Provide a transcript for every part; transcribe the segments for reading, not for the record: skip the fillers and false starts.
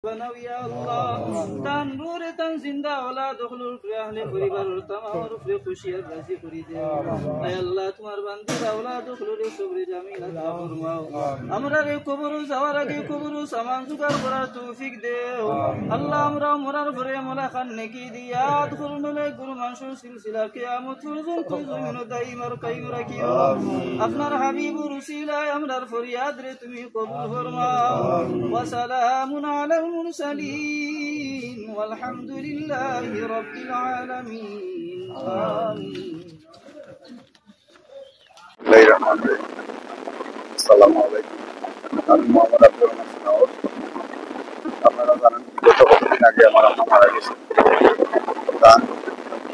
يا الله تنور تنزندا ولا دخلوا في اهل পরিবার তমার উপরে খুশিয়ার রাজি করে দাও আয় আল্লাহ তোমার বান্দার اولاد দখলুরে সবরে জামিল আতা ফরমাও আমরা রে কবর যাওয়ার আগে কবর সামান জোগাড় করার তৌফিক দাও আল্লাহ আমরা মরার পরে মোলাখান নেকি দিয়া দখল মলে গুরু মানসুর সিলসিলা কিয়ামত পর্যন্ত জমিন দাইম আর কায়েম রাখিও আপনার হাবিব রসুলায় আমরার ফরিয়াদ রে তুমি কবুল ফরমাও ওয়া সালামুন আলা المرسلين والحمد لله رب العالمين آمين السلام عليكم আমি মোহাম্মদ আব্দুর রহমান সিনাওর আপনারা জানেন গত কতদিন আগে আমার আম্মা মারা গেছে তার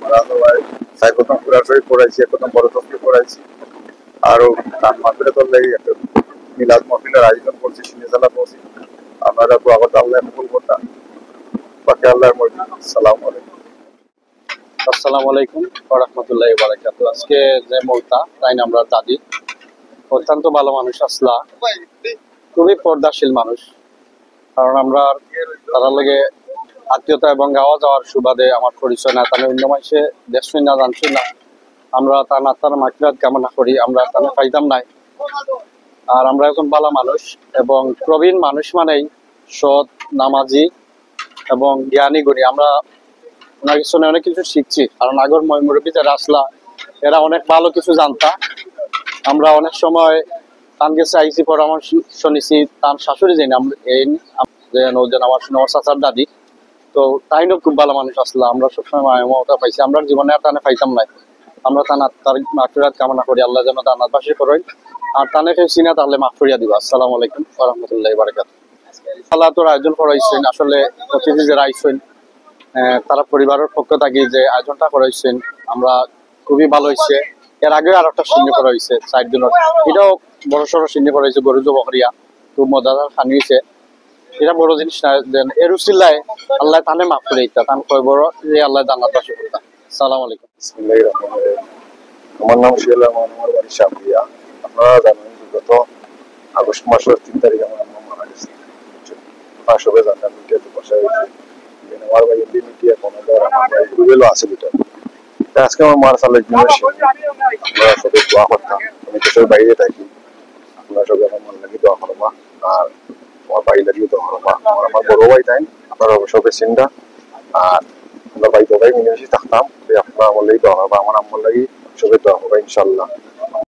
মারা যাওয়ায় সাইকোতম পুরাসই পড়াইছি একদম বড় তফসিল পড়াইছি আরও তার মাহফিলে তোর লেগে একটা মিলাদ মাহফিলের আয়োজন করছি সিনেজালা পৌঁছি আপনারা আগত আল্লাহ কবুল করতাম বাকি আল্লাহর মর্জি। আসসালামু আলাইকুম ওয়া রাহমাতুল্লাহি ওয়া বারাকাতুহু। আজকে যে মৌতা তাই না আমরা দাদি অত্যন্ত ভালো মানুষ আসলা, খুবই পর্দাশীল মানুষ। কারণ আমরা তার লগে আত্মীয়তা এবং গাওয়া যাওয়ার সুবাদে আমার পরিচয় না, তাহলে অন্য মানুষে দেখছই না জানছই না। আমরা তার নাতার মাগফিরাত কামনা করি, আমরা তাহলে পাইতাম নাই। আর আমরা এখন ভালো মানুষ এবং প্রবীণ মানুষ মানেই সৎ, নামাজি এবং জ্ঞানী গুণী। আমরা ওনার কিছু অনেক কিছু শিখছি, কারণ আগর মুরব্বী যারা আসলা এরা অনেক ভালো কিছু জানতা। আমরা অনেক সময় তান গেছে আইসি পরামর্শ নিছি, তার শাশুড়ি যাই না আমার চাচার দাদি, তো তাইনও খুব ভালো মানুষ আসলা। আমরা সবসময় মমতা পাইছি, আমরা জীবনে আর তানে পাইতাম নাই। আমরা তার মাগফিরাত কামনা করি, আল্লাহ যেন তার নাতবাসী করেন। আর তানে কেউ চিনা তাহলে মাফ করিয়া দিব। আসসালামু আলাইকুম ওয়া রাহমাতুল্লাহি ওয়া বারাকাতুহু। আল্লাহ তোর আয়োজন করাইছেন, আসলে অতিথি যারা আইছেন তারা পরিবারের পক্ষ থেকে যে আয়োজনটা করাইছেন আমরা খুবই ভালো হয়েছে। এর আগে আর একটা সিন্নি করা হয়েছে 4 দিনের, এটাও বড় সড়ো সিন্নি করা হয়েছে, গরু বকরিয়া, খুব মজাদার খানি হয়েছে। এটা বড় জিনিস না, এর উসিলায় আল্লাহ তানে মাফ করে দিতা, তান কয় বড় যে আল্লাহ জান্নাত বাসী করতা। আসসালামু আলাইকুম। আমার নাম শিয়াল রহমান, আমার বাড়ি সাবরিয়া। আপনারা জানেন গত আগস্ট মাসের 3 তারিখ আমার আম্মা মারা গেছে। সবাই জানেন মিডিয়াতে বসা হয়েছে, আমার ভাই এমপি মিডিয়া কোনাদার, আমার ভাই রুবেলও আছে দুটো। আজকে আমার মার সালের জন্য আমরা সবাই দোয়া করতাম। আমি দেশের বাইরে থাকি, আপনারা সবাই আমার মন লাগিয়ে দোয়া করবা আর আমার ভাই লাগিয়ে দোয়া করবা। আমার বড় ভাই তাই আপনারা সবাই চিন্তা। আর আমরা ভাই তো ভাই মিলেমিশে থাকতাম, আপনারা আমার লাগি দোয়া করবা, আমার আম্মার লাগি সবাই দোয়া করবা ইনশাল্লাহ।